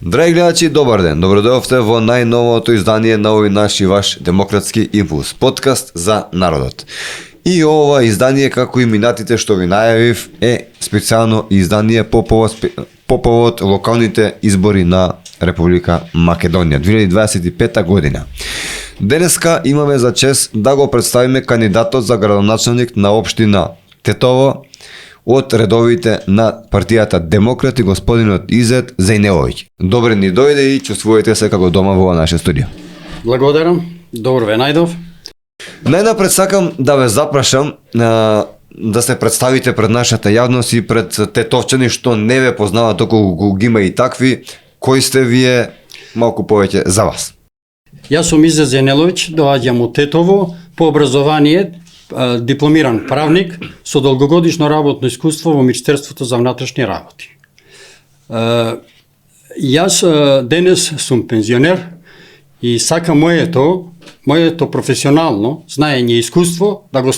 Драги гледачи, добар ден. Добродојавте во најновото издание на овој наш и ваш Демократски импулс, подкаст за народот. И ова издание, како и минатите што ви најавив, е специјално издание по повод локалните избори на Република Македонија 2025 година. Денеска имаме за чест да го представиме кандидатот за градоначалник на општина Тетово од редовите на партијата Демократи, господинот Изет Зејнеловиќ. Добре ни дојде и чувствувате се како дома во наше студио. Благодарам. Добро ве најдов. Најнапред сакам да ве запрашам да се представите пред нашата јавност и пред тетовчани што не ве познаваат, толку ги има и такви. Кои сте вие, малку повеќе за вас? Јас сум Изет Зејнеловиќ, доаѓам од Тетово, по образование дипломиран правник со долгогодишно работно искуство во Министерството за внатрешни работи. Јас денес сум пензионер и сакам моето професионално знаење и искуство да го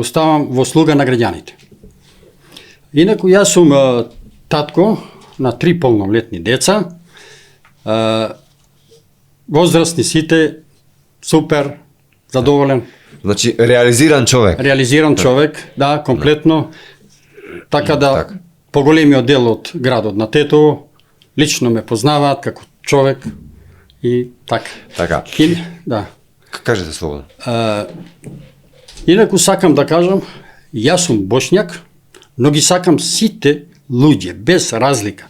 ставам во слуга на граѓаните. Инаку јас сум татко на 3 полнолетни деца. Возрастни сите, супер, задоволен. Значи, реализиран човек. Реализиран човек, да, комплетно. Така да, поголемиот дел од градот на Тетово лично ме познаваат како човек и така. Така. И, да. Кажете слободно. Инаку сакам да кажам, јас сум бошњак, но ги сакам сите луѓе, без разлика,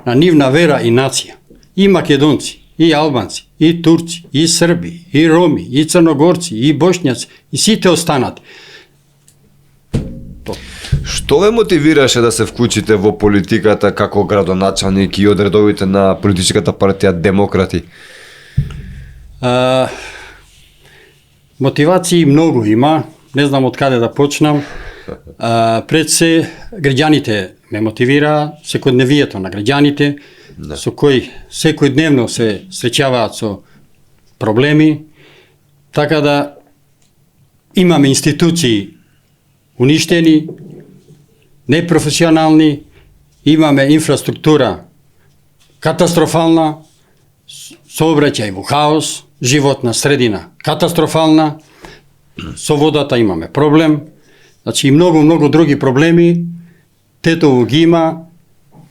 на нивна вера и нација. И македонци, и албанци, и турци, и срби, и роми, и црногорци, и бошњаци, и сите останат. Што ве мотивираше да се вклучите во политиката како градоначалник и од редовите на политичката партија Демократи? Мотивации многу има, не знам од каде да почнам. Пред се, граѓаните ме мотивира, секојдневието на граѓаните, со кои секојдневно се среќаваат со проблеми, така да имаме институции уништени, непрофесионални, имаме инфраструктура катастрофална, сообраќај во хаос, животна средина катастрофална, со водата имаме проблем, значи и многу други проблеми. Тетово ги има,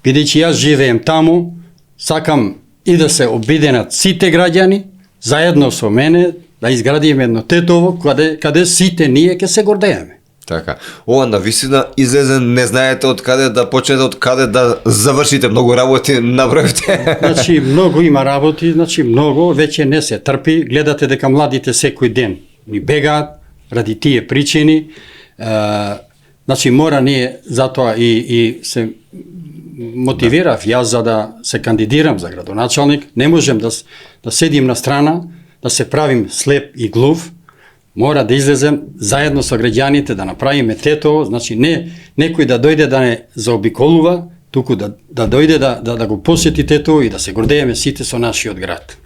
бидејќи јас живеем таму, сакам и да се обединат сите граѓани, заедно со мене, да изградиме едно Тетово, каде сите ние ќе се гордееме. Така. Ова навистина излезе, не знаете од каде да почнете, од каде да завршите, многу работи наброевте. Значи многу има работи, многу, веќе не се трпи, гледате дека младите секој ден ни бегаат ради тие причини. Значи мора ние затоа и се мотивирав јас за да се кандидирам за градоначалник. Не можем да седим на страна, да се правим слеп и глув. Мора да излезем заедно со граѓаните да направиме Тетово, значи не некој да дојде да не заобиколува, туку да дојде да го посети Тетово и да се гордееме сите со нашиот град.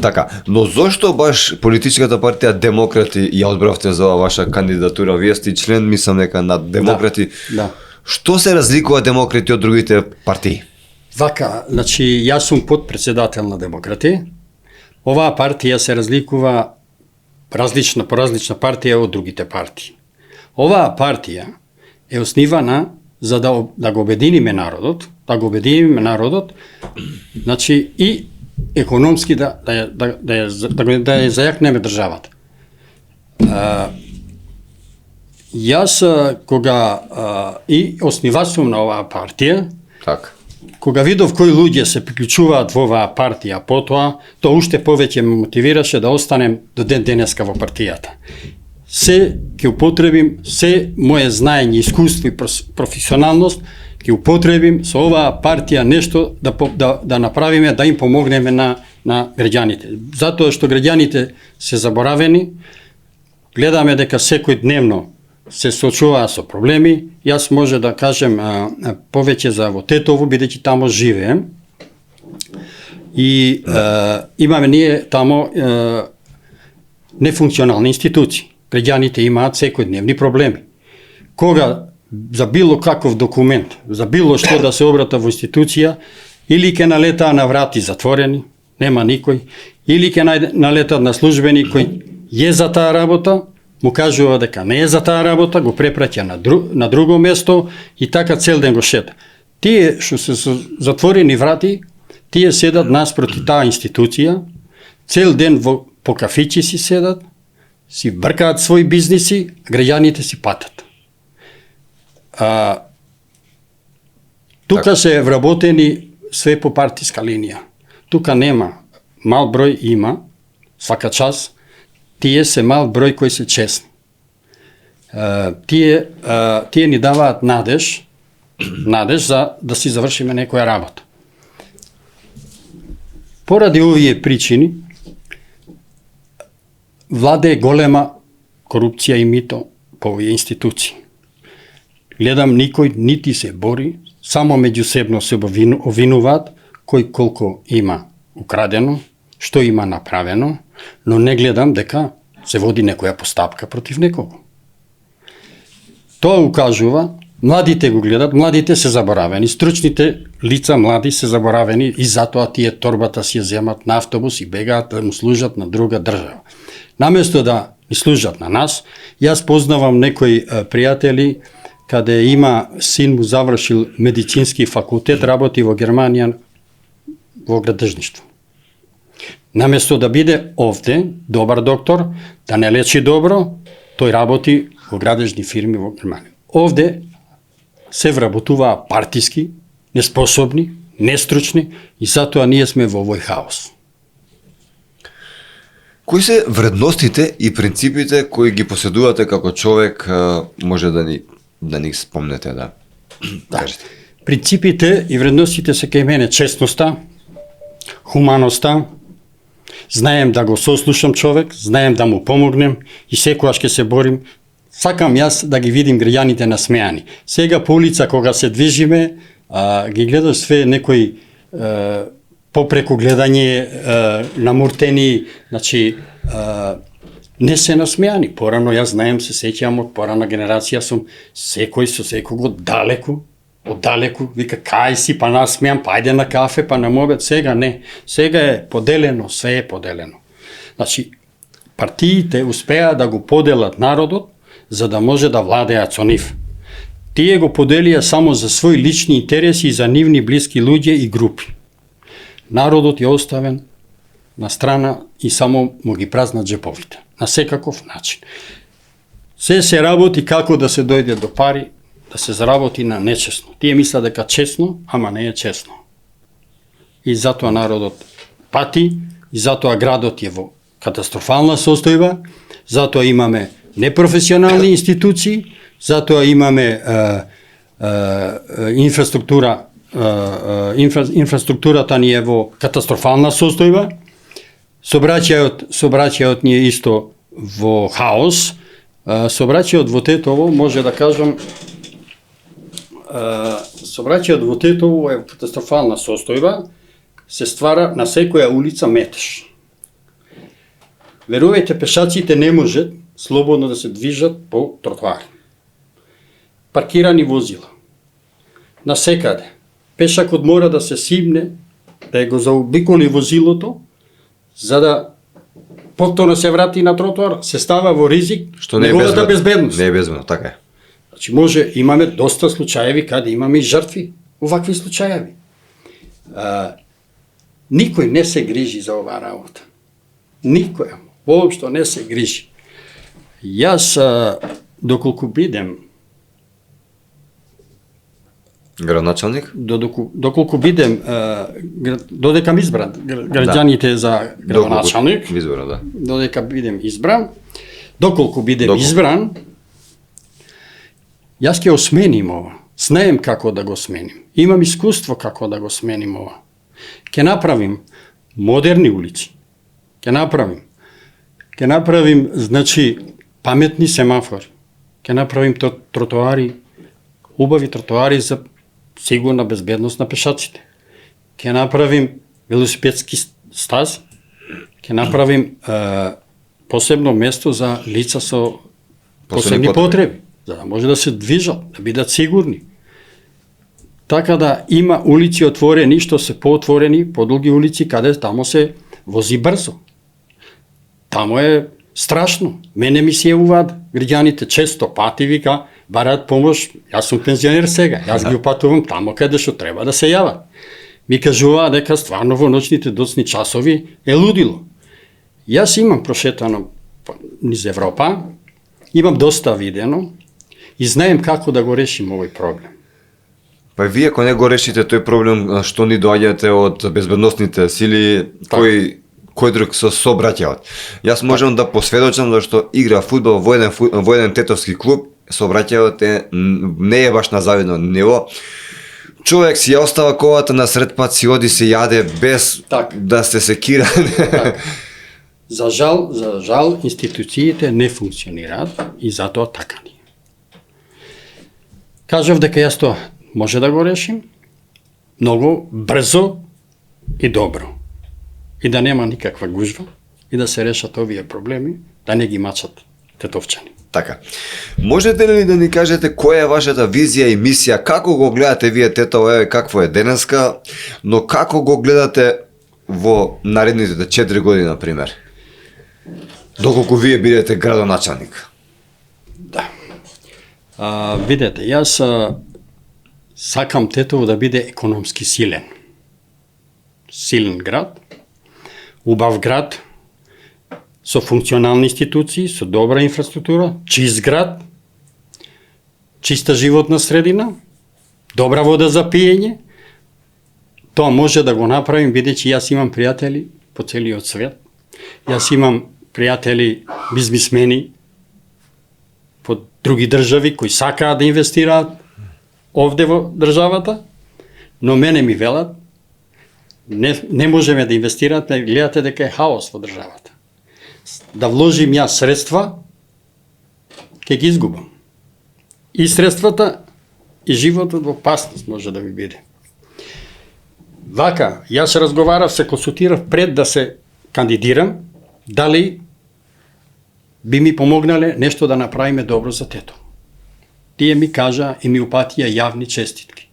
Така, но зошто баш политичката партија Демократи ја одбравте за ваша кандидатура? Вие сте член, мислам дека на Демократи. Да. Што се разликува Демократи од другите партии? Вака, значи јас сум подпредседател на Демократи. Оваа партија се разликува по различна партија од другите партии. Оваа партија е основана за да го обединиме народот, значи и економски да ја зајакнеме државата. Јас кога и основач сум на оваа партија, така. Кога видов кои луѓе се приклучуваат во оваа партија, потоа, тоа уште повеќе ме мотивираше да останем до ден денеска во партијата. Се ќе употребим, се моје знаење, искуство и професионалност ќе употребим со оваа партија нешто да направиме, да им помогнеме на граѓаните. Затоа што граѓаните се заборавени, гледаме дека секојдневно се соочуваат со проблеми. Јас може да кажем повеќе за во Тетово, бидејќи тамо живеем. И имаме ние тамо нефункционални институции. Граѓаните имаат секојдневни проблеми. Кога за било каков документ, за било што да се обрата во институција, или ќе налетаа на врати затворени, нема никој, или ќе налетат на службени кој е за таа работа, му кажува дека не е за таа работа, го препраќа на друго место и така цел ден го шета. Тие што се со затворени врати, тие седат наспроти таа институција, цел ден по кафичи си седат, си бркаат своји бизниси, а граѓаните си патат. Тука се вработени све по партиска линија. Тука нема, мал број има, свака час, тие се мал број кои се честни. Тие ни даваат надеж за да си завршиме некоја работа. Поради овие причини, владе голема корупција и мито по овие институции. Гледам никој нити се бори, само меѓусебно се обвинуваат кој колко има украдено, што има направено, но не гледам дека се води некоја постапка против некого. Тоа укажува, младите го гледат, младите се заборавени, стручните лица млади се заборавени и затоа тие торбата си ја земат на автобус и бегаат да му служат на друга држава. Наместо да ни служат на нас, јас познавам некои пријатели каде има син му завршил медицински факултет, работи во Германија во градежништво. Наместо да биде овде добар доктор, да не лечи добро, тој работи во градежни фирми во Германија. Овде се вработуваа партиски, неспособни, нестручни и затоа ние сме во овој хаос. Кои се вредностите и принципите кои ги поседувате како човек, може да ни спомнете, да. Принципите и вредностите се кај мене честноста, хуманоста, знаем да го сослушам човек, знаем да му помогнем и секогаш ќе се борим. Сакам јас да ги видим граѓаните насмеани. Сега по улица кога се движиме, ги гледаш све некои попреку гледање намуртени, значи не се насмеани. Порано јас знаем, се сеќавам од порана генерација сум секој со секого оддалеку, вика кај си, па насмеам, па ајде на кафе, па на мобед. Сега не. Сега е поделено, све е поделено. Значи, партиите успеа да го поделат народот за да може да владеат со нив. Тие го поделија само за своји лични интереси и за нивни блиски луѓе и групи. Народот е оставен на страна и само му ги празнат джеповите. На секаков начин. Се работи како да се дојде до пари, да се заработи на нечесно. Тие мислат дека честно, ама не е честно. И затоа народот пати, и затоа градот е во катастрофална состојба, затоа имаме непрофесионални институции, затоа имаме инфраструктурата ни е во катастрофална состојба, сообраќајот ни е исто во хаос, сообраќајот во Тетово, може да кажам, сообраќајот во Тетово е катастрофална состојба, се ствара на секоја улица метеж. Верувајте, пешаците не можат слободно да се движат по тротоари. Паркирани возила. Насекаде. Пешакот мора да се симне, да го заобиколи возилото, за да повторно се врати на тротоар, се става во ризик неговата безбедност. Не е безбедно, така е. Значи може, имаме доста случаеви каде имаме и жртви, овакви случаеви. Никој не се грижи за оваа работа. Никој, воопшто не се грижи. Јас, доколку бидем градоначалник? Доколку бидем, додека ми избран, граѓаните за градоначалник, додека бидем избран, доколку бидем избран, јас ќе осменим ова. Знаем како да го сменим. Имам искуство како да го сменим ова. Ќе направим модерни улици. Ќе направим, значи, паметни семафори. Ќе направим тротоари, убави тротоари за сигурна безбедност на пешаците. Ќе направим велосипедски стази. Ќе направим посебно место за лица со посебни потреби, за да може да се движат, да бидат сигурни. Така да има улици отворени, што се поотворени, подолги улици, каде тамо се вози брзо. Тамо е страшно. Мене ми се јавуваат граѓаните често пати, вика, бараат помош, јас сум пензионер сега, јас ги упатувам тамо каде што треба да се јават. Ми кажуваа дека стварно во ноќните доцни часови е лудило. Јас имам прошетано низ Европа, имам доста видено и знаем како да го решим овој проблем. Па вие ако не го решите тој проблем, што ни доаѓате од безбедносните сили, кој друг се собраќаат. Јас можам да посведочам зашто игра фудбал во еден тетовски клуб, собраќајот не е баш на завидно ниво. Човек си ја остава ковата на сред пат, си оди се јаде без да се секира. За жал, институциите не функционираат и затоа така ни. Кажав дека јас тоа може да го решим многу брзо и добро. И да нема никаква гужва и да се решат овие проблеми, да не ги мачат тетовчани. Така. Можете ли да ни кажете која е вашата визија и мисија, како го гледате вие тетово, какво е денеска, но како го гледате во наредните 4 години, например? Доколку вие бидете градоначалник. Да. Видете, јас сакам Тетово да биде економски силен. Силен град, убав град, со функционални институции, со добра инфраструктура, чист град, чиста животна средина, добра вода за пиење. Тоа може да го направим, бидејќи јас имам пријатели по целиот свет. Јас имам пријатели бизнисмени по други држави кои сакаат да инвестираат овде во државата, но мене ми велат не можеме да инвестирате, гледате дека е хаос во државата. Да вложим јас средства, ќе ги изгубам. И средствата, и животот во опасност може да ми биде. Вака, јас разговарав, се консултирав пред да се кандидирам, дали би ми помогнале нешто да направиме добро за Тетово. Тие ми кажа и ми упатија јавни честитки.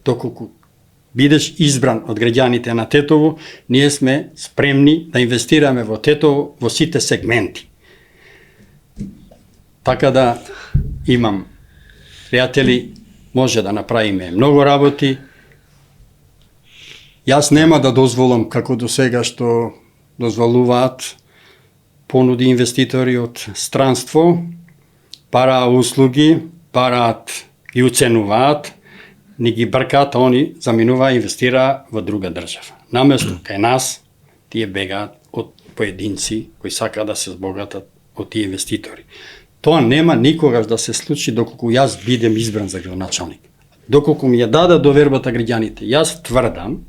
Доколку бидеш избран од граѓаните на Тетово, ние сме спремни да инвестираме во Тетово во сите сегменти. Така да имам пријатели, може да направиме многу работи. Јас нема да дозволам како до сега што дозволуваат понуди инвеститори од странство, параа услуги, параат ги уценуваат, ни ги бркаат, они заминуваа и инвестираа во друга држава. Наместо кај нас, тие бегаат од поединци кои сакаат да се збогатат од тие инвеститори. Тоа нема никогаш да се случи доколку јас бидем избран за градоначалник. Доколку ми ја дадат довербата граѓаните, јас тврдам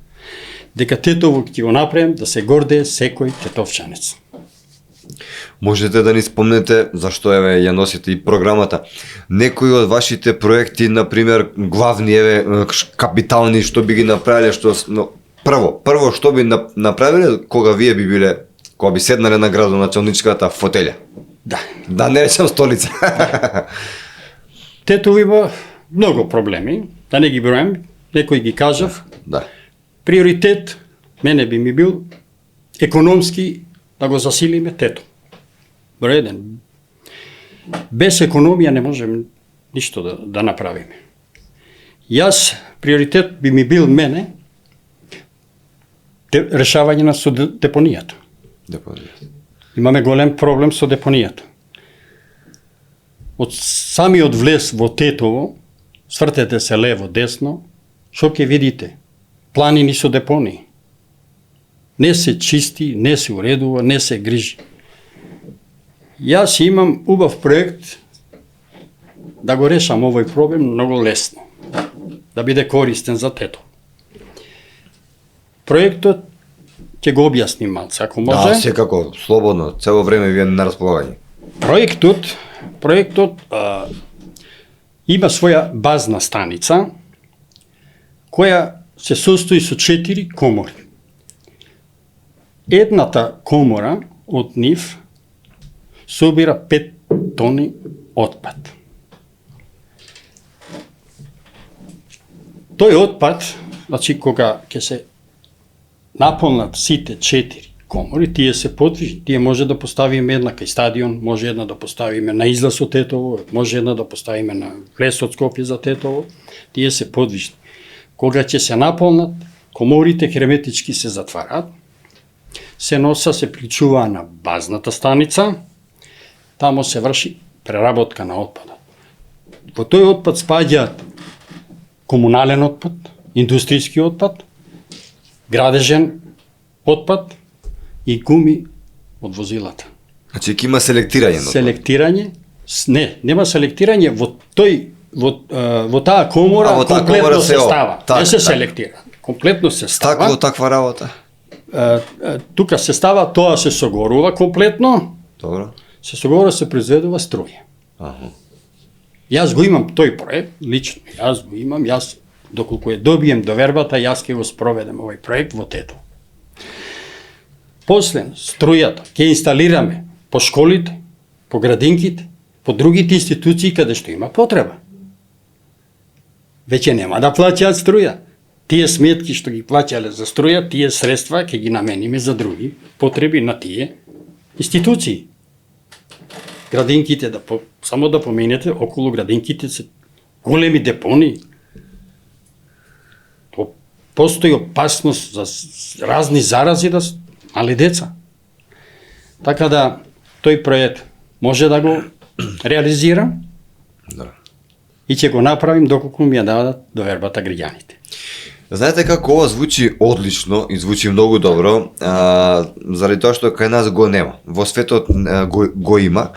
дека Тетово ќе го направим да се гордее секој тетовчанец. Можете да ни спомнете, зашто ја носите и програмата, некои од вашите проекти, например, главни, капитални, што би ги направиле, прво што би направиле кога вие би биле, кога би седнале на градоначалничката фотелја? Да. Да не речам столица. Тетово има многу проблеми, да не ги бројам, некои ги кажав. Да. Приоритет мене би ми бил економски да го засилиме Тетово. Број 1. Без економија не можеме ништо да направиме. Јас, приоритет би ми бил мене решавање на со депонијата. Имаме голем проблем со депонијата. Од самиот влез во Тетово, свртете се лево, десно, што ќе видите? Планини со депонии. Не се чисти, не се уредува, не се грижи. Јас имам убав проект да го решам овој проблем многу лесно, да биде користен за Тетово. Проектот ќе го објасним малце, ако може. Да, секако, слободно, цело време ви е на располагање. Проектот има своја базна станица, која се состои со 4 комори. Едната комора од нив собира 5 тони отпад. тој отпад, значи кога ќе се наполнат сите 4 комори, тие се подвижни. Тие може да поставиме една кај стадион, може една да поставиме на излаз од Тетово, може една да поставиме на влез од Скопје за Тетово. Тие се подвижни. Кога ќе се наполнат, коморите херметички се затварат, се носа, се приклучува на базната станица, тамо се врши преработка на отпадот. Во тој отпад спаѓаат комунален отпад, индустријски отпад, градежен отпад и гуми од возилата. Значи ќе има селектирање. Селектирање, нема селектирање во таа комора, во таа комплетно комора се се става. так, Не се так. селектира. Комплетно се става. Таква работа. Тука се става, тоа се согорува комплетно, Добро. се согорува, се произведува струја. Аха. Јас го имам тој проект, лично, јас го имам, доколку ја добием довербата, јас ќе го спроведем овој проект во Тетово. После, струјата ќе инсталираме по школите, по градинките, по другите институции каде што има потреба. Веќе нема да плаќаат струја. Тие сметки што ги плаќале за струја, тие средства ќе ги намениме за други потреби на тие институции. Градинките, само да поменете, околу градинките се големи депони. Постои опасност за разни зарази да мали деца. Така да, тој проект може да го реализирам и ќе го направим доколку ми ја дадат довербата граѓаните. Знаете како ова звучи одлично и звучи многу добро, заради тоа што кај нас го нема. Во светот го има,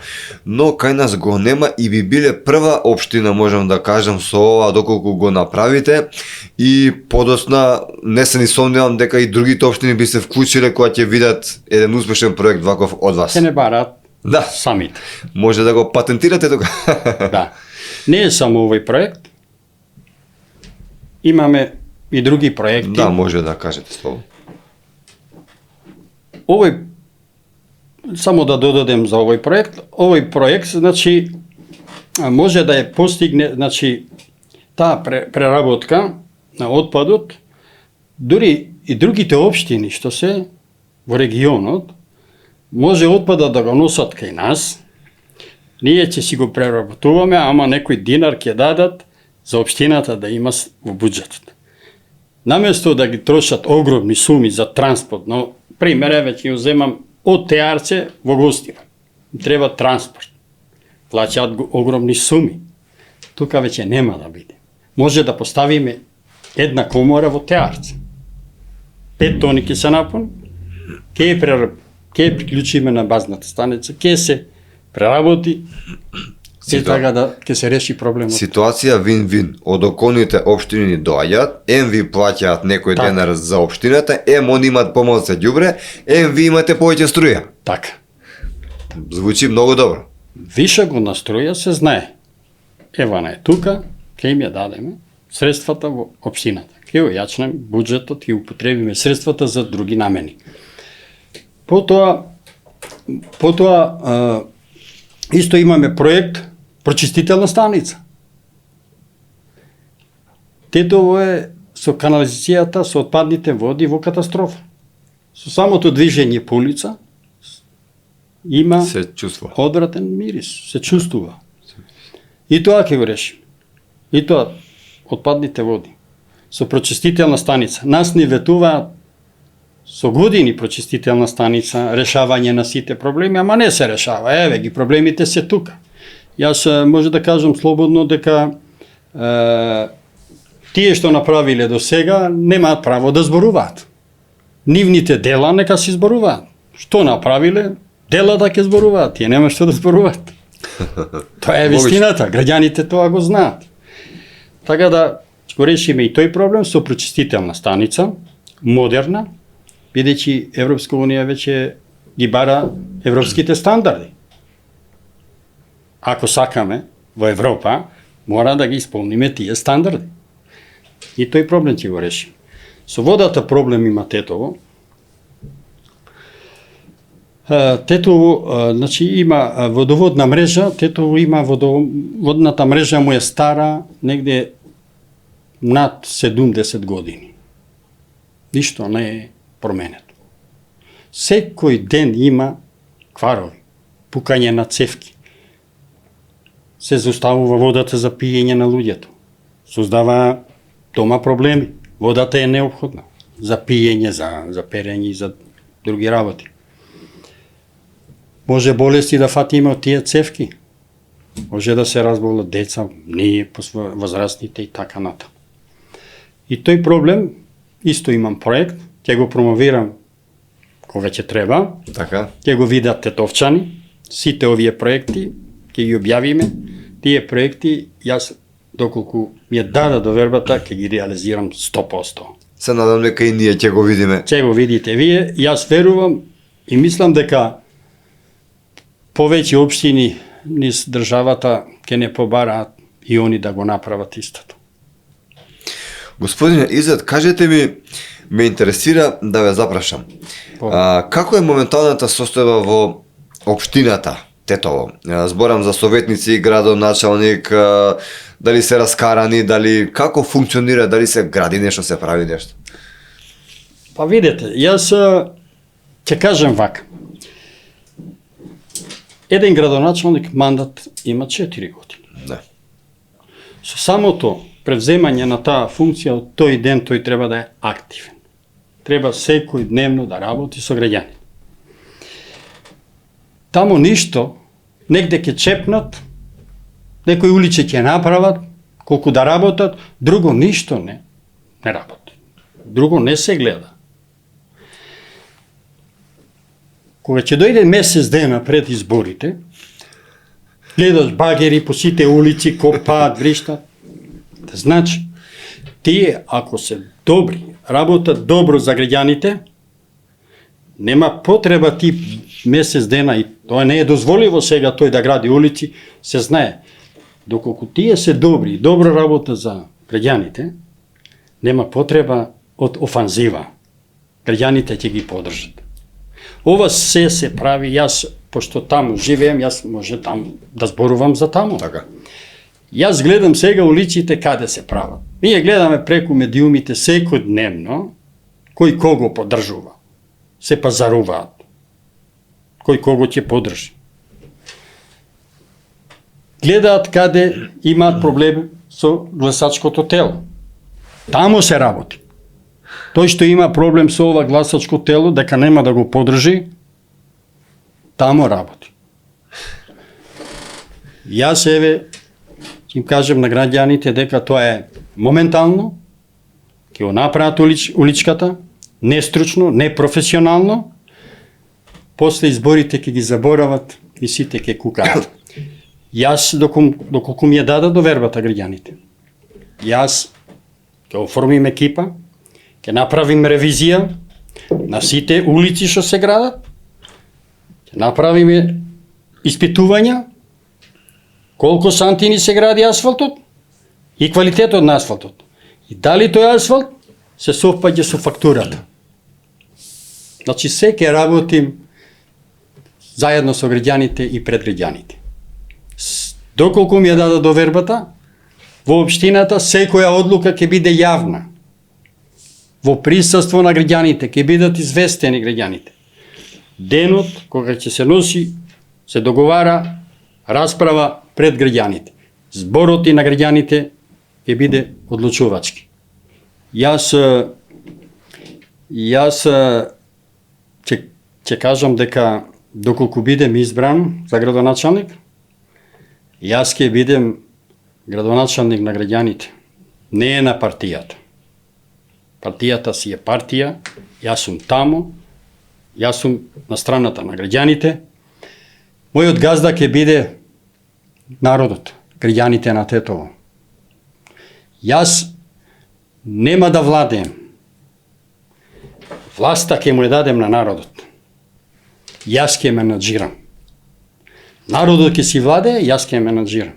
но кај нас го нема и би биле прва општина, можам да кажам, со ова доколку го направите и подосна не се ни сомневам дека и другите општини би се вклучиле кога ќе видат еден успешен проект ваков од вас. Се не барат Да. самите. Може да го патентирате тука. Да. Не е само овој проект. Имаме и други проекти. Да, може да кажете слово. Овој, само да додадем за овој проект, значи, може да ја постигне, значи, таа преработка на отпадот, дури и другите општини што се во регионот, може отпадот да го носат кај нас, ние ќе си го преработуваме, ама некој динар ќе дадат за општината да има во буџетот. Наместо да ги трошат огромни суми за транспорт, но пример, веќе ја земам од Теарце во Гостива. Треба транспорт. Плаќаат огромни суми. Тука веќе нема да биде. Може да поставиме една комора во Теарце. 5 тони ќе се напълни, ќе приклучиме на базната станица, ќе се преработи и така да ќе се реши проблемот. Ситуација вин-вин. Од околните општини ни доаѓаат, ви плаќаат некој Така. денар за општината, они имаат помал за ѓубре, ви имате повеќе струја. Така. Звучи многу добро. Више го на струја се знае. Евана е тука, ќе им ја дадеме средствата во општината. Ќе ојачнем буџетот и употребиме средствата за други намени. Потоа исто имаме проект прочистителна станица. Тетово е со канализацијата, со отпадните води во катастрофа. Со самото движење по улица има Се чувствува. одвратен мирис, се чувствува. И тоа ќе го решим. И тоа, отпадните води. Со прочистителна станица. Нас ни ветуваат со години прочистителна станица, решавање на сите проблеми, ама не се решава. Еве ги, проблемите се тука. Јас може да кажам слободно дека тие што направиле до сега немаат право да зборуваат. Нивните дела нека се зборуваат. Што направиле, дела да ќе зборуваат, тие нема што да зборуваат. Тоа е вистината, граѓаните тоа го знаат. Така да го решиме и тој проблем со прочистителна станица, модерна, бидејќи Европска унија веќе ги бара европските стандарди. Ако сакаме во Европа, мора да ги исполниме тие стандарди. И тој проблем ќе го решиме. Со водата проблем има Тетово. Тетово, значи има водоводна мрежа, Тетово има водната мрежа му е стара, негде над 70 години. Ништо не е променето. Секој ден има кварови, пукање на цевки. Се зауставува водата за пиење на луѓето. Создава дома проблеми. Водата е неопходна за пиење, за перење и за други работи. Може болести да фатиме од тие цевки. Може да се разболат деца, ние, возрастните и така ната. И тој проблем, исто имам проект, ќе го промовирам кога ќе треба, Така. ќе го видат тетовчани, сите овие проекти, ќе ги објавиме, тие проекти, јас, доколку ми е дада довербата, ќе ги реализирам 100%. Се надам дека и ние ќе го видиме. Ќе го видите вие, јас верувам и мислам дека повеќе општини низ државата ќе не побараат и они да го направат истото. Господине Изет, кажете ми, ме интересира да ве запрашам. По. Како е моменталната состојба во општината Тетово? Зборам за советници, градоначалник, дали се раскарани, дали како функционира, дали се гради нешто, се прави нешто? Па видете, јас ќе кажем вака. Еден градоначалник мандат има 4 години. Да. Со самото превземање на таа функција, од тој ден тој треба да е активен. Треба секој дневно да работи со граѓани. Тамо ништо, негде ќе чепнат, некои улице ќе направат, колку да работат, друго ништо не работи. Друго не се гледа. Кога ќе дојде месец дена пред изборите, гледаш багери по сите улици, копаат, вриштат. Значи, тие, ако се добри, работат добро за граѓаните, нема потреба ти месец дена, и тоа не е дозволиво сега тој да гради улици, се знае. Доколку тие се добри и добро работа за граѓаните, нема потреба од офанзива. Граѓаните ќе ги поддржат. Ова се прави, јас, пошто таму живеем, јас може таму да зборувам за таму. Така. Јас гледам сега улиците каде се прават. Ние гледаме преку медиумите секојдневно кој кого поддржува. Се пазаруваат. Кој кого ќе поддржи. Гледаат каде имаат проблем со гласачкото тело. Таму се работи. Тој што има проблем со ова гласачко тело, дека нема да го поддржи, таму работи. Јас еве им кажем на граѓаните дека тоа е моментално, ќе го направат уличката, нестручно, непрофесионално, после изборите ќе ги заборават и сите ќе кукаат. Јас, доколку ми е дада довербата граѓаните, јас ќе оформим екипа, ќе направим ревизија на сите улици што се градат, ќе направиме испитувања, колку сантини се гради асфалтот и квалитетот на асфалтот. И дали тој асфалт се совпаѓа со фактурата. Значи се ќе работим заедно со граѓаните и пред граѓаните. Доколку ми ја дада довербата, во општината секоја одлука ќе биде јавна. Во присуство на граѓаните ќе бидат известени граѓаните. Денот кога ќе се носи, се договара расправа пред граѓаните. Зборот и на граѓаните ќе биде одлучувачки. Јас ќе кажам дека доколку бидем избран за градоначалник, јас ќе бидем градоначалник на граѓаните, не е на партијата. Партијата си е партија, јас сум таму, јас сум на страната на граѓаните. Мојот газда ќе биде народот, граѓаните на Тетово. Јас нема да владеем. Власта ќе му ја дадем на народот. Јас ќе менаџирам. Народот ќе си владее, јас ќе менаџирам.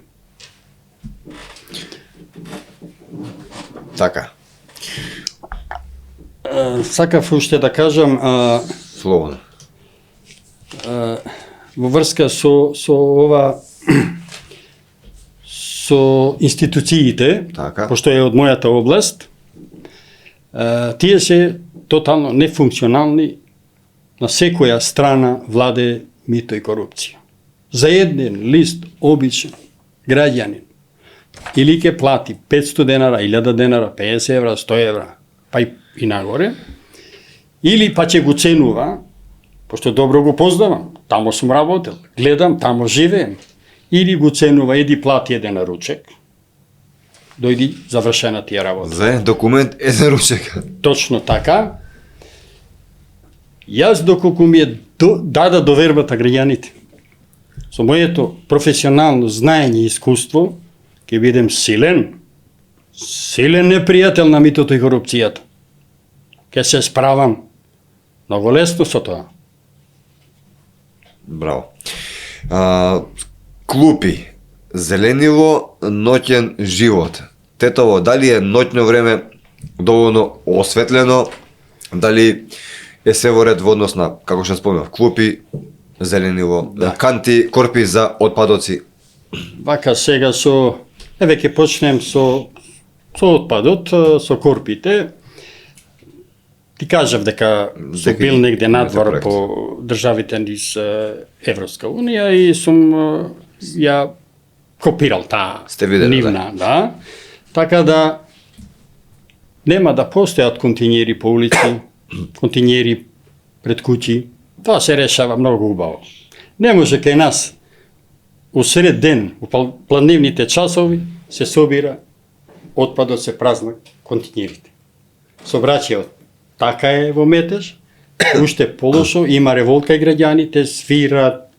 Така. Сакав уште да кажам, Слободно. во врска со ова со институциите, Така. пошто е од мојата област, тие се тотално нефункционални, на секоја страна владе мито и корупција. За еден лист обичен граѓанин или ќе плати 500 денара, 1000 денара, 50 евра, 100 евра, па и нагоре, или па ќе го ценува, пошто добро го познавам, тамо сум работел, гледам, тамо живеем, или го ценува, еди плати еден ручек, дојди завршена тие работа. За документ еден ручек. Точно така. Јас доколку ми е дада довербата граѓаните, со моето професионално знаење и искуство, ќе бидем силен непријател на митото и корупцијата. Ќе се справам многу лесно со тоа. Браво. Клупи, зеленило, ноќен живот. Тетово, дали е ноќно време доволно осветлено, дали е се во ред во однос на, како што спомнав, клупи, зеленило, канти, корпи за отпадоци. Вака сега ќе почнем со отпадот, со корпите. Ти кажав дека сум бил негде надвор по државите низ Европска унија и сум ја копирал таа нивна, да. Така да нема да постојат континери по улици, континери пред куќи. Тоа се решава многу убаво. Не може кај нас усред ден, у пладневните часови, се собира отпадот, се празна континерите. Собрачиот така е во метеж, уште полошо, има револта и граѓаните, свират,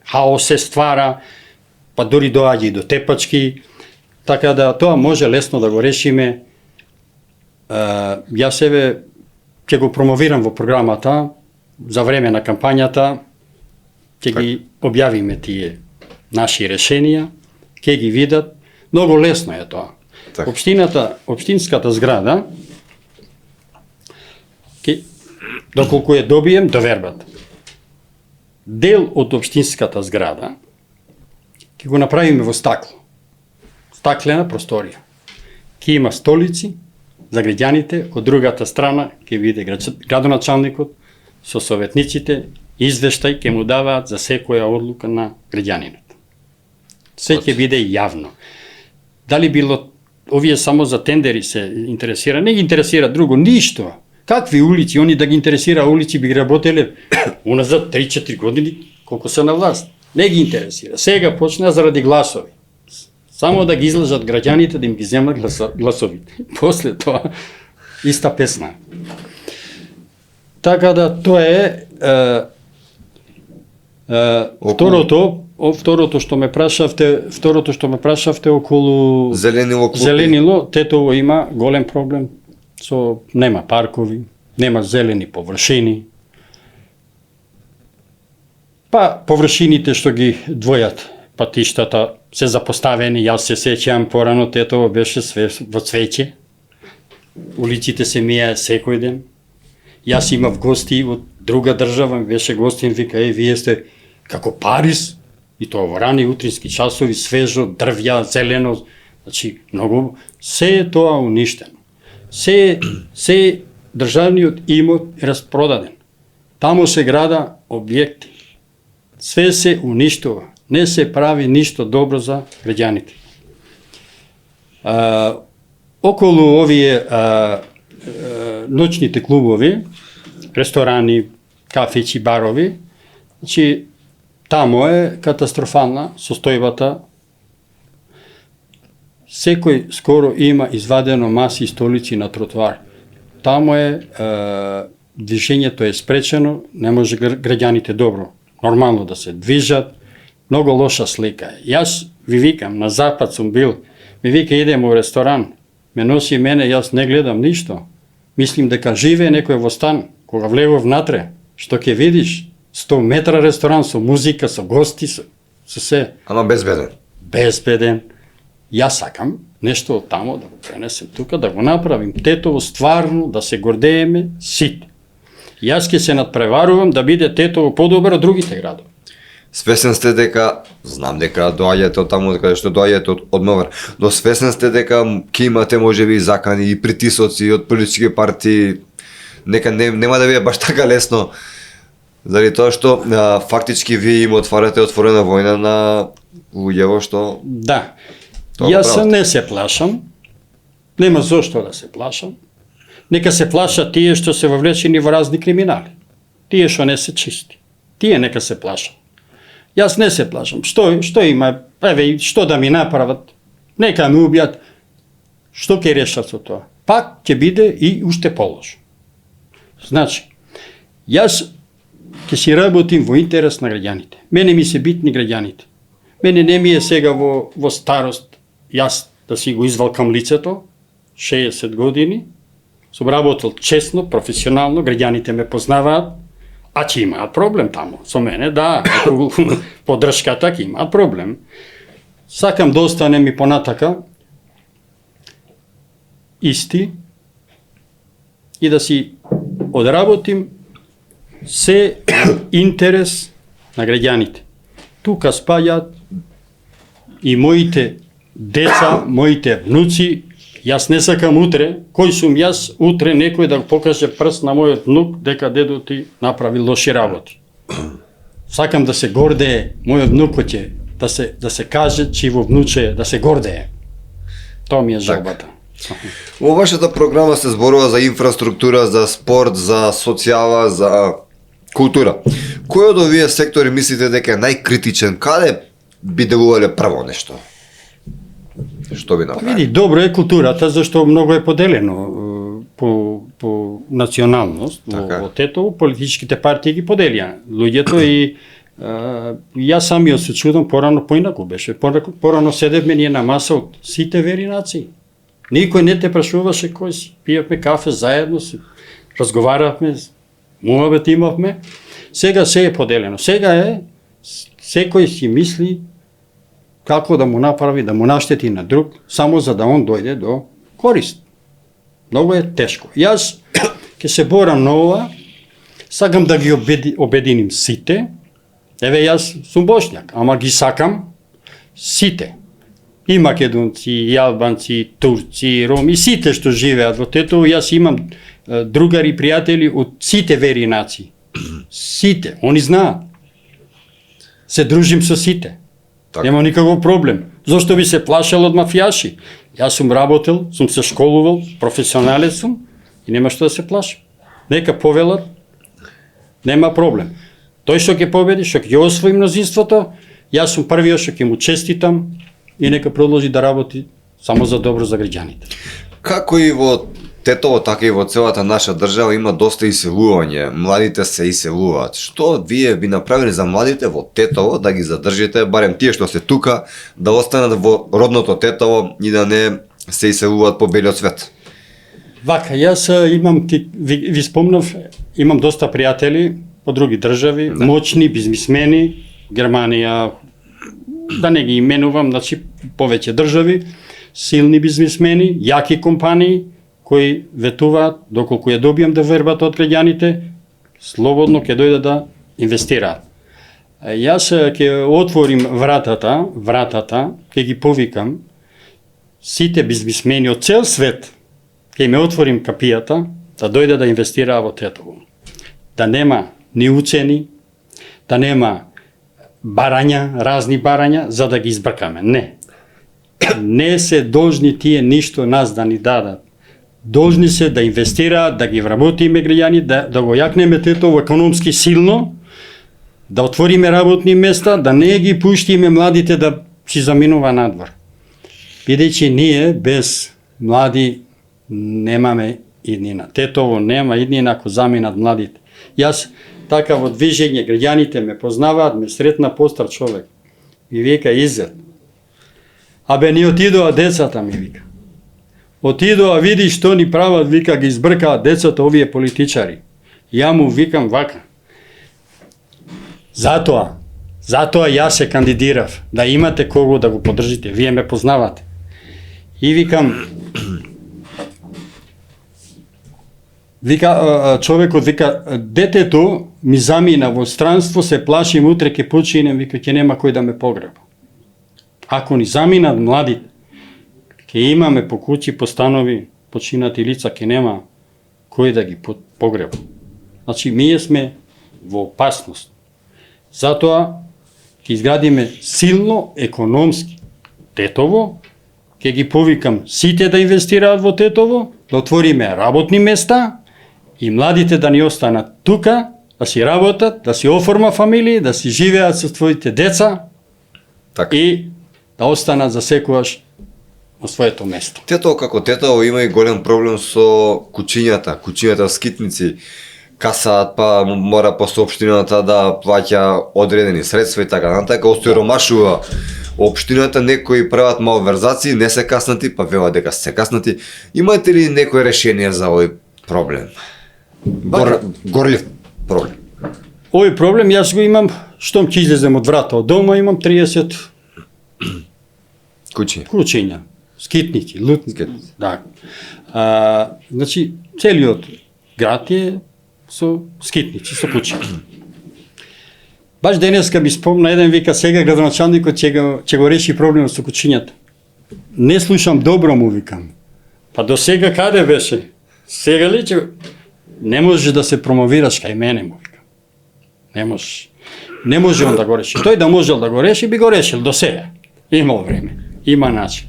хаос се ствара, па дори доаѓа и до тепачки, така да тоа може лесно да го решиме. Јас себе ќе го промовирам во програмата, за време на кампањата, ќе ги објавиме тие наши решенија, ќе ги видат, многу лесно е тоа. Општинската зграда, доколку ја добием довербата, дел од општинската зграда ќе го направиме во стакло, стаклена просторија. Ќе има столици за граѓаните, од другата страна ќе биде градоначалникот со советниците, извештај ќе му даваат за секоја одлука на граѓанинот. Се ќе биде јавно. Дали било овие само за тендери се интересира, не ги интересира друго, ништо. Какви улици, они да ги интересира улици би ги работеле уназад 3-4 години, колку се на власт. Не ги интересира. Сега почна заради гласови. Само да ги излажат граѓаните, да им ги земат гласовите. После тоа, иста песна. Така да, тоа е второто што ме прашавте околу зеленило, тетово има голем проблем. Нема паркови, нема зелени површини. Па површините што ги двојат патиштата се запоставени, јас се сеќавам порано тетово беше све во цвеќе. Улиците се мијае секој ден. Јас имав гости од друга држава, беше гостин, вика, вие сте како Париз, и тоа во рани утрински часови, свежо, дрвја, зелено, значи, многу, се е тоа уништено. Се државниот имот е распродаден. Тамо се града објекти. Све се уништува. Не се прави ништо добро за граѓаните. Околу овие ноќните клубови, ресторани, кафеќи, барови, значи, тамо е катастрофална состојбата. Секој скоро има извадено маси и столици на тротоар. Тамо е движењето е спречено, не може граѓаните добро, нормално да се движат, многу лоша слика. Јас ви викам, на запад сум бил, ми вика идем во ресторан, ме носи мене, јас не гледам ништо. Мислим дека живее некој во стан, кога влегов внатре, што ќе видиш, 100 метра ресторан со музика, со гости, со се. Ама безбеден. Безбеден. Јас сакам нешто од тамо да го пренесем тука, да го направим тетово стварно, да се гордееме сите. Јас ќе се надпреварувам да биде тетово подобро од другите градови. Свесен сте дека, знам дека доаѓате од таму каде што доаѓате од МВР, но свесен сте дека ќе имате можеби и закани и притисоци од политички партии, нека нема да ви е баш така лесно, заради тоа што фактички вие им отварате отворена војна на луѓево што... Да, Тоа јас правите. не се плашам, нема зошто да се плашам, нека се плашат тие што се вовлечени во разни криминали, тие што не се чисти, тие нека се плашат. Јас не се плашам, што има, еве, што да ми направат, нека ме убијат, што ќе решат со тоа? Пак ќе биде и уште полошо. Значи, јас ќе си работим во интерес на граѓаните. Мене ми се битни граѓаните. Мене не ми е сега во старост јас да си го извалкам лицето, 60 години, сум работел честно, професионално, граѓаните ме познаваат, а ќе имаат проблем таму. Со мене, да, поддршката ќе имаат проблем. Сакам да останем и понатака исти и да си одработим се интерес на граѓаните. Тука спаѓаат и моите деца, моите внуци. Јас не сакам утре, кој сум јас, утре некој да покаже прст на мојот внук дека дедо ти направи лоши работи. Сакам да се гордее мојот внукоќе, да се каже чиво внуче, да се гордее. Тоа ми е жалбата. Во вашата програма се зборува за инфраструктура, за спорт, за социјала, за култура. Кој од овие сектори мислите дека е најкритичен? Каде би делувале прво нешто? Што би направи? Види, добро е културата, зашто многу е поделено по националност. Така. Во Тетово политичките партии ги поделија луѓето и јас самиот се чудам, порано поинаку беше. Порано седевме ние на маса од сите вери нации. Никој не те прашуваше кој си. Пиевме кафе заедно, разговаравме, муабет имавме. Сега се е поделено. Сега е секој си мисли како да му направи, да му наштети на друг, само за да он дојде до корист. Многу е тешко. Јас ќе се борам на ова, сакам да ги обединим сите. Еве јас сум бошњак, ама ги сакам сите. И македонци, и албанци, и турци, и роми, сите што живеат во Тетово. Јас имам другари, пријатели од сите вери и нации. Сите, они знаат. Се дружим со сите. Така. Нема никаков проблем. Зошто би се плашал од мафијаши? Јас сум работел, сум се школувал, професионалец сум и нема што да се плашам. Нека повелат, нема проблем. Тој што ќе победи, што ќе освои мнозинството, јас сум првиот што ќе му честитам и нека продолжи да работи само за добро за граѓаните. Како и во Тетово, така и во целата наша држава има доста иселување, младите се иселуваат. Што вие би направиле за младите во Тетово да ги задржите, барем тие што се тука, да останат во родното Тетово и да не се иселуваат по белиот свет? Вака, јас имам, ви спомнав, имам доста пријатели по други држави, моćни бизнисмени, Германија, да не ги именувам, значи повеќе држави, силни бизнисмени, јаки компании, кои ветуваат, доколку ја добијам да вербата од граѓаните, слободно ќе дојде да инвестираат. Јас ќе отворим вратата, ќе ги повикам сите бизнисмени од цел свет, ќе ме отворим капијата, да дојде да инвестира во Тетово. Да нема ни уцени, да нема барања, разни барања, за да ги избркаме. Не. Не се должни тие ништо нас да ни дадат. Должни се да инвестираат, да ги вработиме граѓани, да го јакнеме Тетово економски силно, да отвориме работни места, да не ги пуштиме младите да си заминува надвор. Бидејќи ние без млади немаме иднина. Тетово нема иднина ако заминат младите. Јас така во движење, граѓаните ме познаваат, ме сретна постар човек. Ми вика Изет. Абе ни отидоа децата, ми вика. Отидоа, види што ни прават, вика, ги избркаат децата овие политичари. Ја му викам вака. Затоа јас се кандидирав, да имате кого да го поддржите, вие ме познавате. И викам, човекот вика, детето ми замина во странство, се плашим утре ќе починем, вика ќе нема кој да ме погреба. Ако ни заминат младите, ќе имаме по куќи, по станови, починати лица, ќе нема кој да ги погреба. Значи, ние сме во опасност. Затоа ќе изградиме силно економски Тетово, ќе ги повикам сите да инвестираат во Тетово, да отвориме работни места и младите да ни останат тука, да си работат, да си оформа фамилии, да си живеат со своите деца Така. и да останат за секогаш на своето место. Тетово како Тетово има и голем проблем со кучињата скитници, касаат, па мора по соопштината да плаќа одредени средства и така натака, остиромашува општината, некои прават малверзации, не се каснати, па велат дека се каснати. Имате ли некој решение за овој проблем? Горлив проблем. Овој проблем јас го имам, штом ќе излезем од врата од дома, имам 30 кучиња, скитници, лутници. Скитници. Да. Значи, целиот град е со скитници, со кучиња. Баш денеска ми спомна еден, вика сега градоначалникот ќе го реши проблемот со кучињата. Не слушам добро, му викам. Па до сега каде беше? Сега ли ќе... Не може да се промовираш кај мене, му викам. Не може. Не може он да го реши. Тој да можел да го реши, би го решил до сега. Имал време, има начин.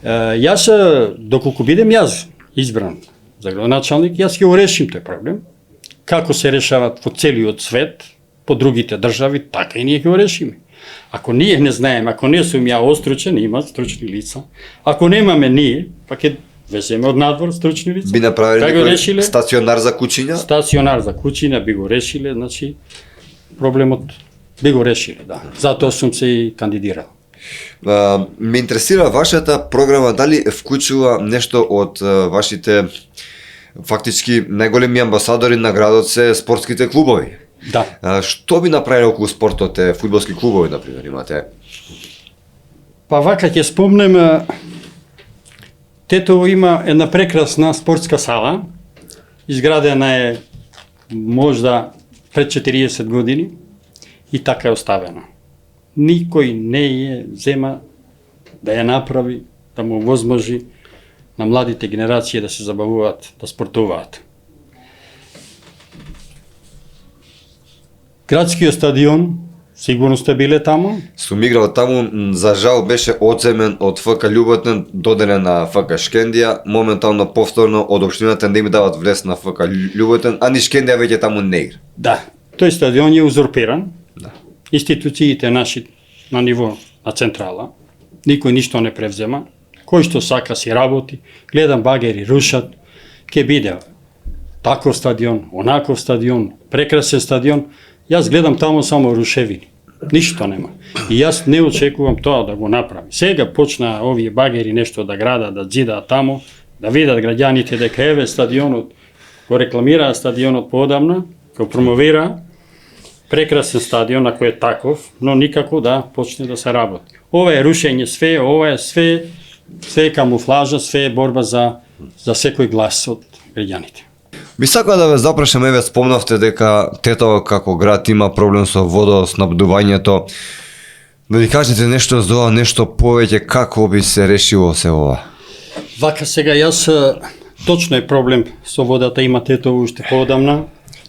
Јас, доколку бидем јас избран за градоначалник, јас ќе го решим тој проблем. Како се решават во целиот свет, по другите држави, така и ние ќе го решиме. Ако ние не знаеме, ако не сум ја остручен, има стручни лица. Ако немаме ние, па ќе веземе од надвор стручни лица. Би направили некој стационар за кучиња? Стационар за кучиња би го решиле, значи проблемот би го решиле, да. Затоа сум се и кандидирал. Ме интересира вашата програма, дали вклучува нешто од вашите фактички најголеми амбасадори на градот се спортските клубови. Да. Што би направиле околу спортот, фудбалски клубови, например, имате? Па вака ќе спомнем, Тетово има една прекрасна спортска сала, изградена е можда пред 40 години и така е оставена. Никој не ја зема да ја направи, да му возможи на младите генерации да се забавуваат, да спортуваат. Градскиот стадион, сигурно сте биле таму? Сум играл таму, за жал беше оцемен од ФК Љуботен, доделен на ФК Шкендија, моментално повторно од општината не ми дават влез на ФК Љуботен, а ни Шкендија веќе таму не игра. Да, тој стадион е узурпиран. Да. Институциите наши на ниво на централа, никој ништо не превзема, кој што сака си работи, гледам багери рушат, ќе биде таков стадион, онаков стадион, прекрасен стадион. Јас гледам таму само рушевини, ништо нема. И јас не очекувам тоа да го направи. Сега почна овие багери нешто да градат, да зидаат таму, да видат граѓаните дека еве стадионот, го рекламираа стадионот поодамна, го промовира, прекрасен стадион, ако е таков, но никако да почне да се работи. Ова е рушење све, ова е све е камуфлажа, све е борба за секој глас од граѓаните. Би сакал да ве запрашам, еве спомнавте дека Тетово како град има проблем со водоснабдувањето. Да ни кажете нешто за ова, нешто повеќе, како би се решило се ова? Вака сега јас, точно е проблем со водата, има Тетово уште поодамна,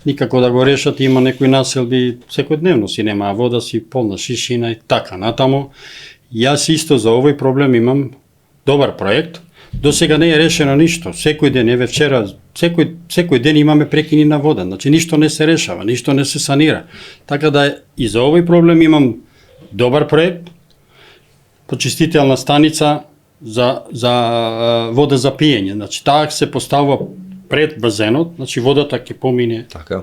никако да го решат, има некои населби секојдневно си нема вода, си полна шишина и така натаму. Јас исто за овој проблем имам добар проект. До сега не е решено ништо. Секој ден, еве вчера, секој ден имаме прекини на вода. Значи ништо не се решава, ништо не се санира. Така да и за овој проблем имам добар проект. Почистителна станица за вода за пиење. Значи таа се поставува пред базенот, значи водата ќе помине Така.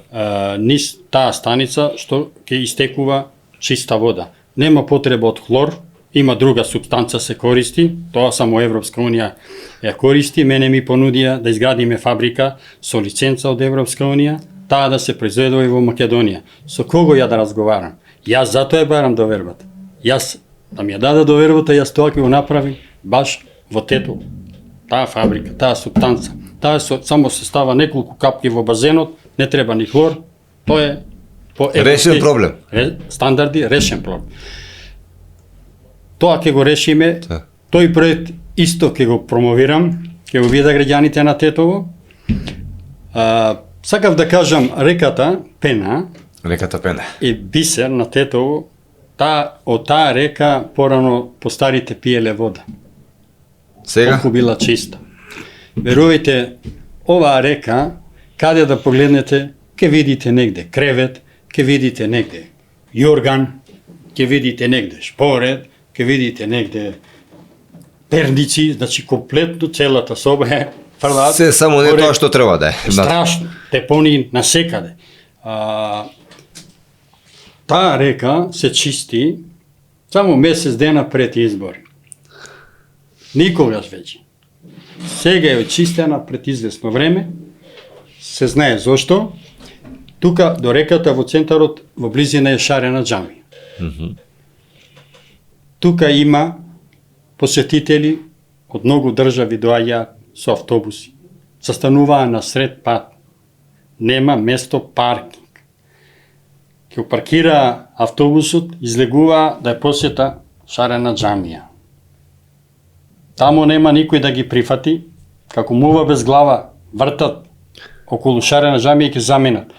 низ таа станица што ќе истекува чиста вода. Нема потреба од хлор, има друга супстанца се користи, тоа само Европска унија ја користи. Мене ми понудија да изградиме фабрика со лиценца од Европска унија, таа да се произведува и во Македонија. Со кого ја да разговарам? Јас затоа ја барам довербата. Јас да ми ја даде довербата, јас тоа ќе го направим баш во Тетово. Таа фабрика, таа супстанца, таа само се става неколку капки во базенот, не треба ни хлор, Тоа е по Решен проблем. Стандарди, решен проблем. Тоа ќе го решиме. Да. Тој проект исто ќе го промовирам, ќе го видат граѓаните на Тетово. Сакав да кажам, реката Пена Реката Пена. е бисер на Тетово. Од таа река порано по старите пиеле вода. Сега? Колку била чиста. Верувајте, оваа река, каде да погледнете, ќе видите негде кревет, ќе видите негде јорган, ќе видите негде шпоред, ќе видите негде перници, значи комплетно целата соба е фрлаат. Се само не тоа што треба да е. Страшно, тепони насекаде. Таа река се чисти само месец дена пред избори. Никогаш веќе. Сега е очистена пред известно време. Се знае зошто. Тука до реката во центарот во близина е шарена џамија. Тука има посетители од многу држави доаѓаат со автобуси. Застануваа на сред пат. Нема место паркинг. Ќе паркира автобусот, излегува да ја посета шарена џамија. Тамо нема никој да ги прифати, како мува без глава вртат околу шарена џамија ќе заминат.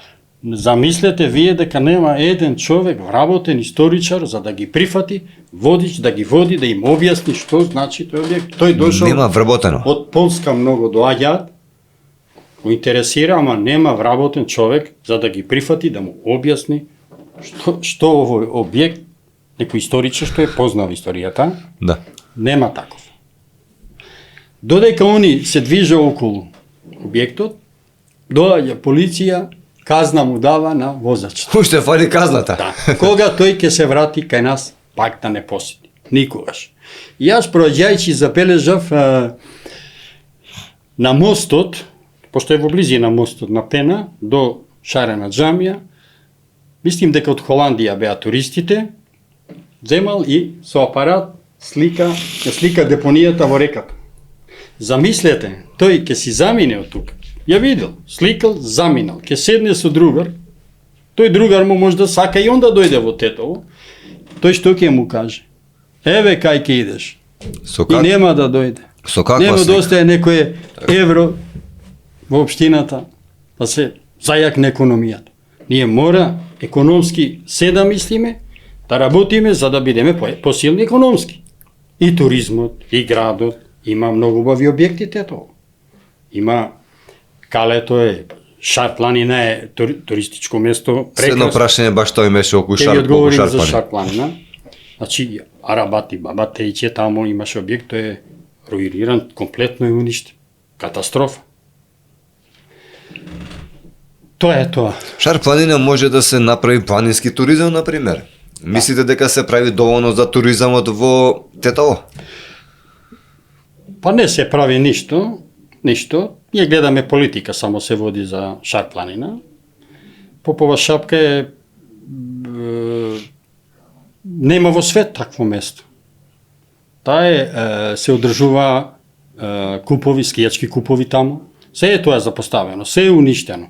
Замислете вие дека нема еден човек вработен историчар за да ги прифати, водич да ги води, да им објасни што значи тој објект. Тој дошол Нема вработено. од Полска многу доаѓаат, го интересира, ама нема вработен човек за да ги прифати, да му објасни што овој објект, некој историчар што е познал историјата, Да. нема таков. Додека они се движа околу објектот, доаѓа полиција, казна му дава на возачот. Уште фали казната. Да. Кога тој ќе се врати кај нас, пак да не посети. Никогаш. И јас проаѓајќи забележав на мостот, пошто е во близина мостот на Пена, до шарена џамија, мислим дека од Холандија беа туристите, земал и со апарат слика депонијата во реката. Замислете, тој ќе си замине од тука. Ја видел, сликал, заминал, ќе седне со другар, тој другар му може да сака и он да дојде во Тетово, тој што ќе му каже? Еве кај ќе идеш. Со И как? нема да дојде. Со каква Нема слика? да остае некој евро во општината, да се зајакне економијата. Ние мора економски се да мислиме, да работиме за да бидеме посилни економски. И туризмот, и градот, има многу убави објекти Тетово. Има Калето е, Шар планина е туристичко место, Следно прашање баш тоа имаше околу Ќе ги одговорим за Шарпани. Шар планина. Значи, Арабат и Бабат Тејче, тамо имаше објект, тој е руиниран, комплетно е уништен. Катастрофа. Тоа е тоа. Шар планина може да се направи планински туризам, например. Мислите дека се прави доволно за туризамот во Тетово? Па не се прави ништо. Ние гледаме политика, само се води за Шар планина. Попова шапка е нема во свет такво место. Таа е се одржува купови, скијачки купови тамо. Се е тоа запоставено, се е уништено,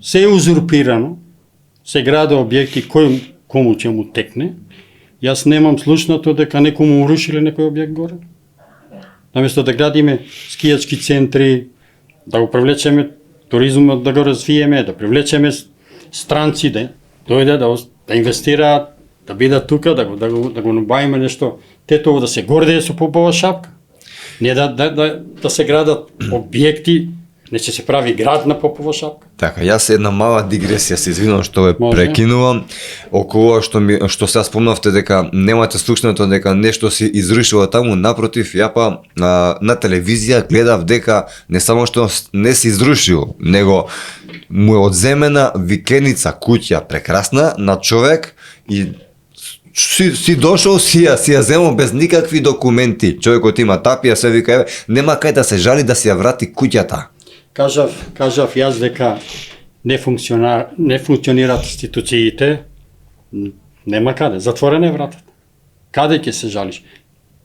се е узурпирано, се граде објекти кому ќе му текне. Јас немам слушнато дека некому урушиле некој објект горе. Наместо да градиме скијачки центри, да го привлечеме туризмот, да го развиеме, да привлечеме странци, да дојде да инвестираат, да бидат тука, да го набавиме нешто, Тетово да се гордее со Попова шапка. Не да се градат објекти, не ќе се прави град на Попова шапка. Така, јас една мала дигресија, се извинувам што ве Може. прекинувам, околу ова што сега спомнавте дека немате слушнато дека нешто се изрушило таму, напротив, ја па на телевизија гледав дека не само што не се изрушило, него му е одземена викеница куќа прекрасна на човек и си дошол, си ја земал без никакви документи. Човекот има тапија, се вика, еве, нема кај да се жали да си ја врати куќата. Кажав јас дека не функционираат институциите, нема каде, затворена е вратата. Каде ќе се жалиш?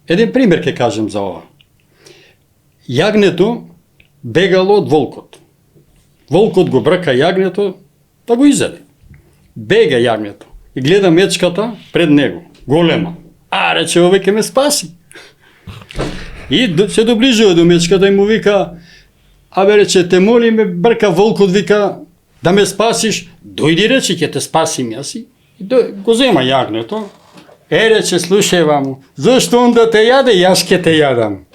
Еден пример ќе кажем за ова. Јагнето бегало од волкот. Волкот го брка јагнето да го изеде. Бега јагнето и гледа мечката пред него, голема. А, рече, овој ќе ме спаси. И се доближува до мечката и му вика, абе, рече, те молиме, брка волкот, вика, да ме спасиш, дојди, рече, ќе те спасим јас. И го зема јагнето. Рече, слушај му, зашто он да те јаде, јас ќе те јадам.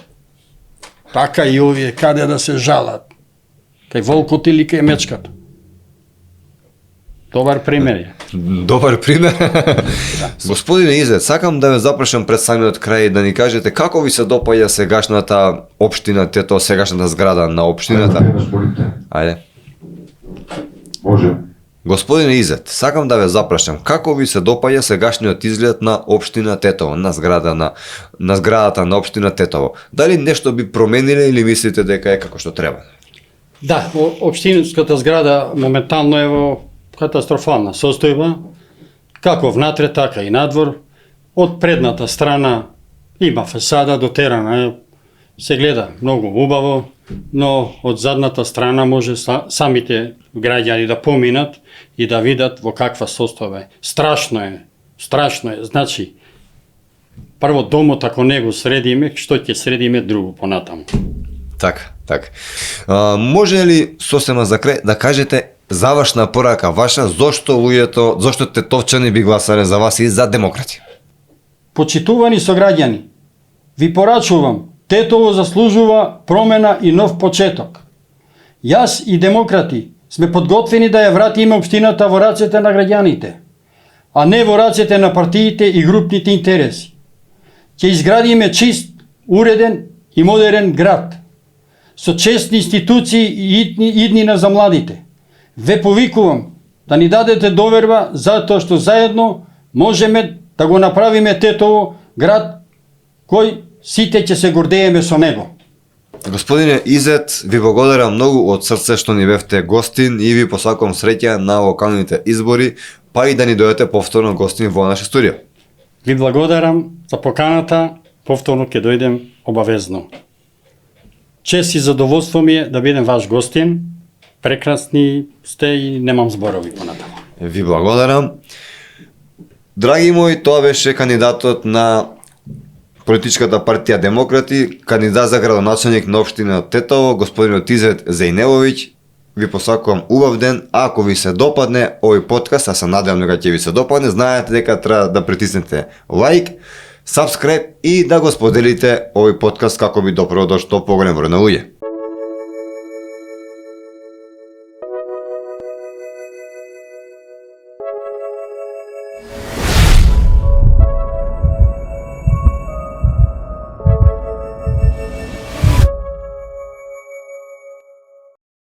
Така и овие, каде да се жалат. Кај волкот или кај мечката. Добар пример е. Добар пример. Господине Изет, сакам да ве запрашам пред самиот крај да ни кажете како ви се допаѓа сегашната општина Тетово, сегашната зграда на општината. Ајде. Може. Господине Изет, сакам да ве запрашам како ви се допаѓа сегашниот изглед на општина Тетово, на зградата на општина Тетово. Дали нешто би промениле или мислите дека е како што треба? Да, општинската зграда моментално е во катастрофална состојба, како внатре, така и надвор. Од предната страна има фасада дотерана, се гледа многу убаво, но од задната страна може самите граѓани да поминат и да видат во каква состојба е. Страшно е. Значи, прво домот ако не го средиме, што ќе средиме друго понатаму. Така. Може ли сосема за крај да кажете завршна порака ваша, зошто тетовчани би гласале за вас и за демократи? Почитувани сограѓани, ви порачувам, Тетово заслужува промена и нов почеток. Јас и демократи сме подготвени да ја вратиме општината во рацете на граѓаните, а не во рацете на партиите и групните интереси. Ќе изградиме чист, уреден и модерен град, со честни институции и иднина за младите. Ве повикувам да ни дадете доверба затоа што заедно можеме да го направиме Тетово град кој сите ќе се гордееме со него. Господине Изет, ви благодарам многу од срце што ни бевте гостин и ви посакувам среќа на локалните избори, па и да ни дојдете повторно гостин во наше студио. Ви благодарам за поканата, повторно ќе дојдем обавезно. Чест и задоволство ми е да бидем ваш гостин. Прекрасни сте и немам зборови понатаму. Ви благодарам. Драги мои, тоа беше кандидатот на политичката партија Демократи, кандидат за градоначелник на општина Тетово, господинот Изет Зејнеловиќ. Ви посакувам убав ден. Ако ви се допадне овој подкаст, а се надевам дека ќе ви се допадне, знаете дека треба да притиснете лайк, subscribe и да го споделите овој подкаст како би допрво до што поголем број на луѓе.